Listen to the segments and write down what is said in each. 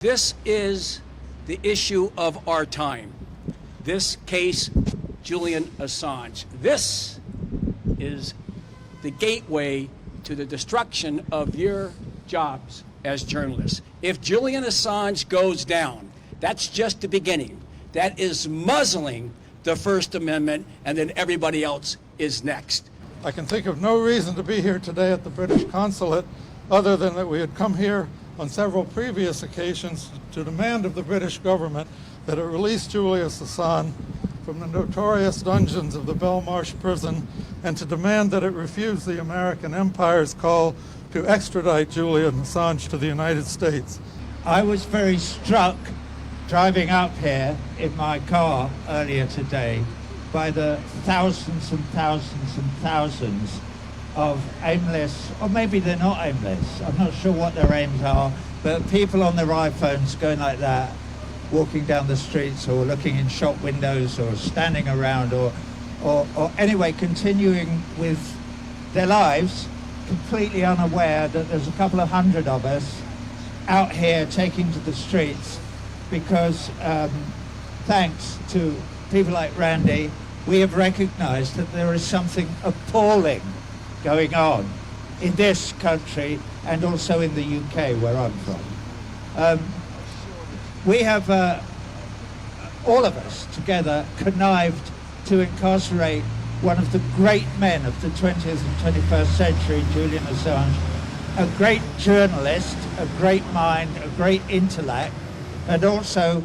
This is the issue of our time. This case, Julian Assange. This is the gateway to the destruction of your jobs as journalists. If Julian Assange goes down, that's just the beginning. That is muzzling the First Amendment, and then everybody else is next. I can think of no reason to be here today at the British consulate other than that we had come here on several previous occasions to demand of the British government that it release Julius Assange from the notorious dungeons of the Belmarsh prison and to demand that it refuse the American empire's call to extradite Julian Assange to the United States. I was very struck driving up here in my car earlier today by the thousands and thousands and thousands of aimless, or maybe they're not aimless, I'm not sure what their aims are, but people on their iPhones going like that, walking down the streets or looking in shop windows or standing around or anyway continuing with their lives, completely unaware that there's a couple of hundred of us out here taking to the streets because thanks to people like Randy, we have recognized that there is something appalling going on in this country and also in the UK where I'm from. We have, all of us together, connived to incarcerate one of the great men of the 20th and 21st century, Julian Assange, a great journalist, a great mind, a great intellect, and also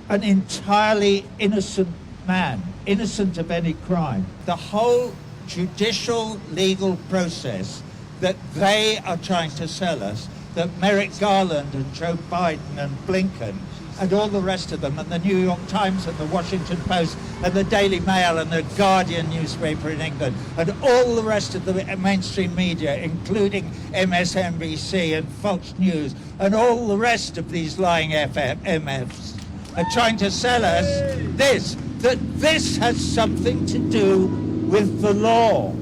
an entirely innocent man, innocent of any crime. The whole judicial legal process that they are trying to sell us, that Merrick Garland and Joe Biden and Blinken and all the rest of them, and the New York Times and the Washington Post and the Daily Mail and the Guardian newspaper in England and all the rest of the mainstream media, including MSNBC and Fox News and all the rest of these lying MFs, are trying to sell us this, that this has something to do with the law.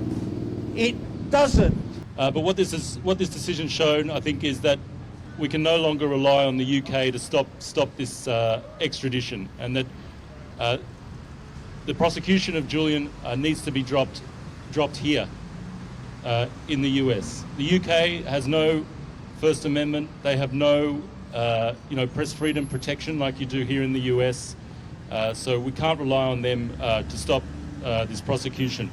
It doesn't. But what this decision's shown, I think, is that we can no longer rely on the UK to stop this extradition, and that the prosecution of Julian needs to be dropped here in the US. The UK has no First Amendment. They have no press freedom protection like you do here in the US. So we can't rely on them to stop this prosecution.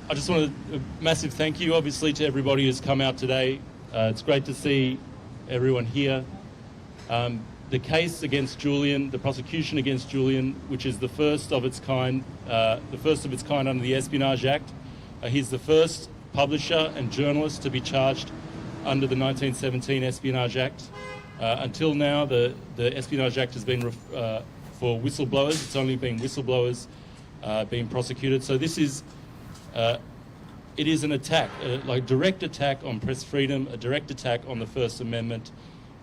I just want a massive thank you, obviously, to everybody who's come out today. It's great to see everyone here. The case against Julian, the prosecution against Julian, which is the first of its kind under the Espionage Act. He's the first publisher and journalist to be charged under the 1917 Espionage Act. Until now, the Espionage Act has been for whistleblowers. It's only been whistleblowers being prosecuted. So this is it is an attack, like direct attack on press freedom, a direct attack on the First Amendment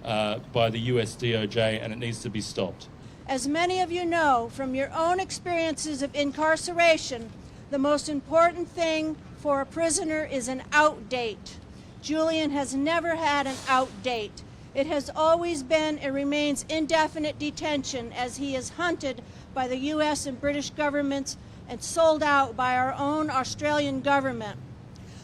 by the US DOJ, and it needs to be stopped. As many of you know from your own experiences of incarceration, the most important thing for a prisoner is an out date. Julian has never had an out date. It has always been and remains indefinite detention as he is hunted by the US and British governments and sold out by our own Australian government.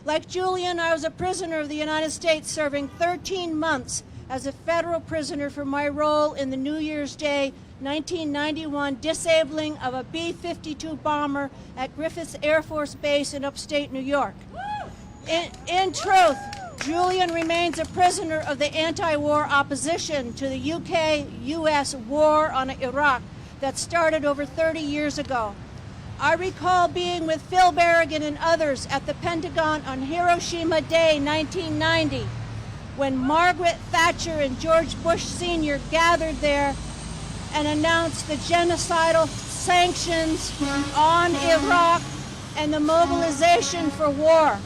Like Julian, I was a prisoner of the United States serving 13 months as a federal prisoner for my role in the New Year's Day 1991 disabling of a B-52 bomber at Griffiths Air Force Base in upstate New York. In truth, Julian remains a prisoner of the anti-war opposition to the UK-US war on Iraq that started over 30 years ago. I recall being with Phil Berrigan and others at the Pentagon on Hiroshima Day 1990, when Margaret Thatcher and George Bush Sr. gathered there and announced the genocidal sanctions on Iraq and the mobilization for war.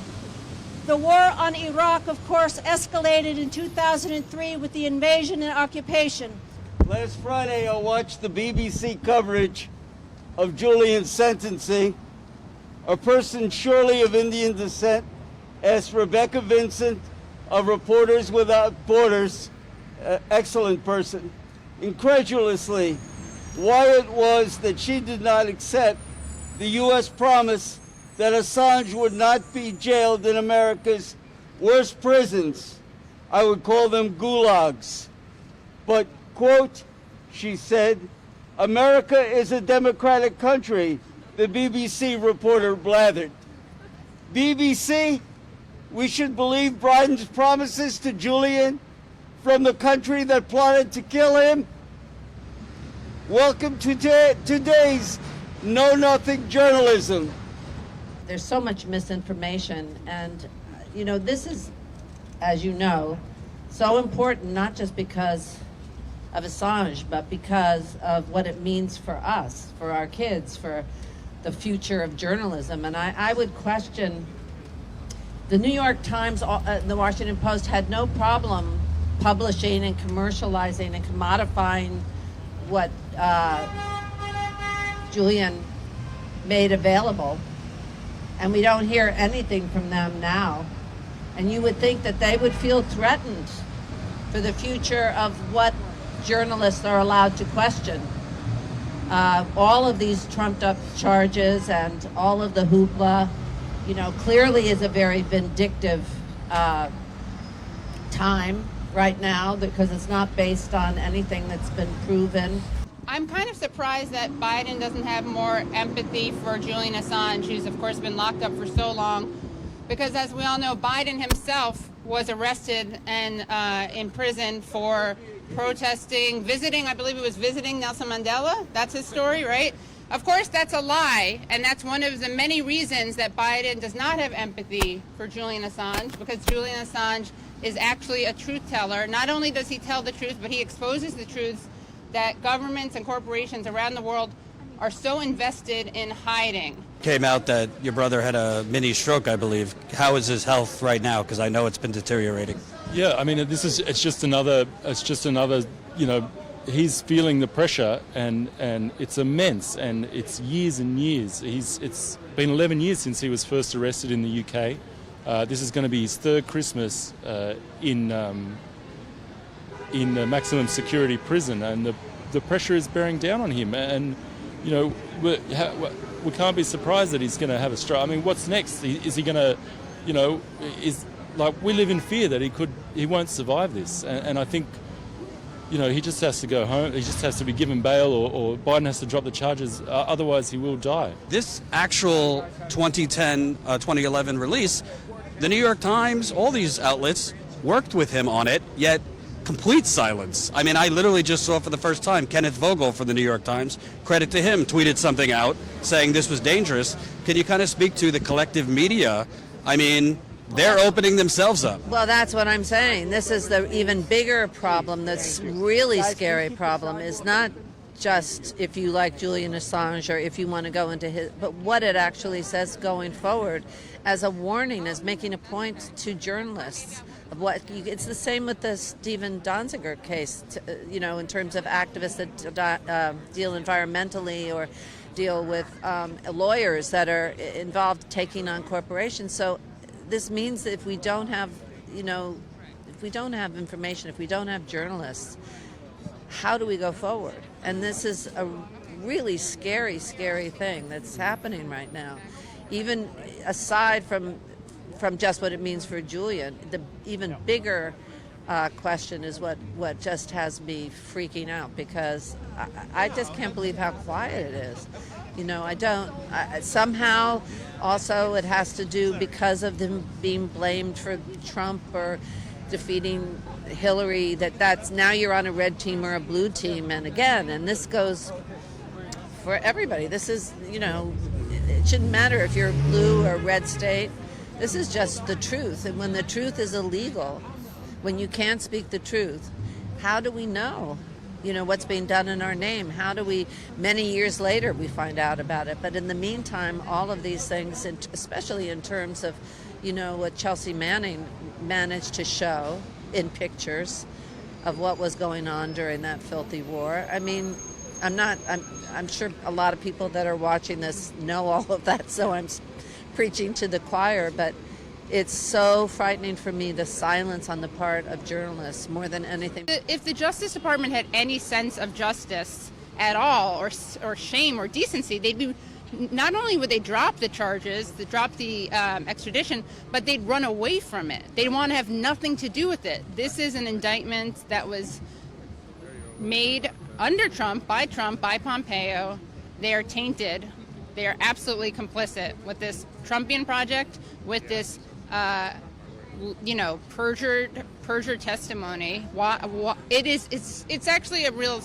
The war on Iraq, of course, escalated in 2003 with the invasion and occupation. Last Friday, I watched the BBC coverage of Julian's sentencing. A person surely of Indian descent asked Rebecca Vincent of Reporters Without Borders excellent person, incredulously why it was that she did not accept the U.S. promise that Assange would not be jailed in America's worst prisons. I would call them gulags. But, quote, she said, America is a democratic country, the BBC reporter blathered. BBC, we should believe Biden's promises to Julian from the country that plotted to kill him? Welcome to today's know-nothing journalism. There's so much misinformation, and you know, this is, as you know, so important not just because of Assange, but because of what it means for us, for our kids, for the future of journalism. And I would question, the New York Times, the Washington Post had no problem publishing and commercializing and commodifying what Julian made available. And we don't hear anything from them now. And you would think that they would feel threatened for the future of what journalists are allowed to question. All of these trumped up charges and all of the hoopla, you know, clearly is a very vindictive time right now because it's not based on anything that's been proven. I'm kind of surprised that Biden doesn't have more empathy for Julian Assange, who's of course been locked up for so long, because as we all know, Biden himself was arrested and in prison for protesting, visiting, I believe he was visiting Nelson Mandela. That's his story, right? Of course, that's a lie, and that's one of the many reasons that Biden does not have empathy for Julian Assange, because Julian Assange is actually a truth teller. Not only does he tell the truth, but he exposes the truths that governments and corporations around the world are so invested in hiding. Came out that your brother had a mini stroke, I believe. How is his health right now? Because I know it's been deteriorating. Yeah, I mean, it's just another, you know, he's feeling the pressure, and it's immense, and it's years and years. It's been 11 years since he was first arrested in the UK. This is going to be his third Christmas in the maximum security prison, and the pressure is bearing down on him. And you know, we can't be surprised that he's going to have a stroke. I mean, what's next? Is he going to, you know, we live in fear that he won't survive this, and I think, you know, he just has to go home. He just has to be given bail, or Biden has to drop the charges. Otherwise, he will die. This actual 2011 release, the New York Times, all these outlets worked with him on it, yet complete silence. I mean, I literally just saw for the first time Kenneth Vogel from the New York Times, credit to him, tweeted something out saying this was dangerous. Can you kind of speak to the collective media? I mean, they're opening themselves up. Well, that's what I'm saying. This is the even bigger problem. That's really scary problem is not just if you like Julian Assange or if you want to go into his, but what it actually says going forward as a warning, as making a point to journalists of what it's the same with the Stephen Donziger case, you know, in terms of activists that deal environmentally or deal with lawyers that are involved taking on corporations. So this means that if we don't have, you know, if we don't have information, if we don't have journalists, how do we go forward? And this is a really scary, scary thing that's happening right now. Even aside from just what it means for Julian, the even bigger question is what just has me freaking out, because I just can't believe how quiet it is. You know, somehow also it has to do because of them being blamed for Trump or defeating Hillary, that's now you're on a red team or a blue team. And again, and this goes for everybody. This is, you know, it shouldn't matter if you're blue or red state. This is just the truth. And when the truth is illegal, when you can't speak the truth, how do we know, you know, what's being done in our name? How do we, many years later, we find out about it? But in the meantime, all of these things, especially in terms of, you know, what Chelsea Manning managed to show in pictures of what was going on during that filthy war. I mean, I'm sure a lot of people that are watching this know all of that, so I'm preaching to the choir, but It's so frightening for me, the silence on the part of journalists more than anything. If the Justice Department had any sense of justice at all, or shame or decency, they'd be, not only would they drop the charges, drop the extradition, but they'd run away from it. They'd want to have nothing to do with it. This is an indictment that was made under Trump, by Pompeo. They are tainted. They are absolutely complicit with this Trumpian project, with this perjured testimony. It's actually a real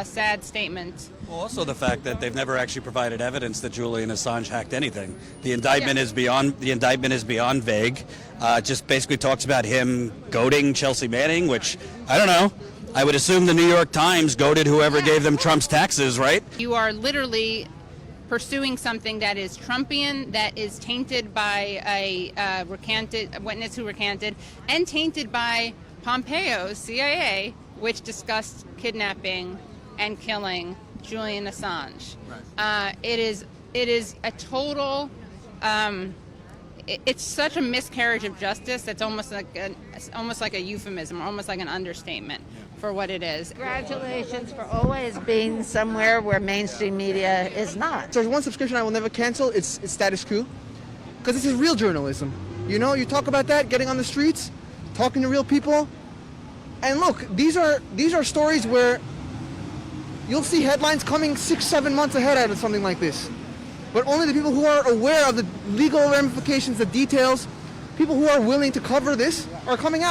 sad statement. Well, also the fact that they've never actually provided evidence that Julian Assange hacked anything. The indictment is beyond vague. It just basically talks about him goading Chelsea Manning, which I don't know. I would assume the New York Times goaded whoever gave them Trump's taxes, right? You are literally pursuing something that is Trumpian, that is tainted by a witness who recanted, and tainted by Pompeo's CIA, which discussed kidnapping and killing Julian Assange. Right. It is a total. It's such a miscarriage of justice. That's almost like a euphemism, or almost like an understatement for what it is. Congratulations for always being somewhere where mainstream media is not. There's one subscription I will never cancel. It's Status Coup, because this is real journalism. You know, you talk about that, getting on the streets, talking to real people, and look, these are stories where you'll see headlines coming 6-7 months ahead out of something like this. But only the people who are aware of the legal ramifications, the details, people who are willing to cover this are coming out.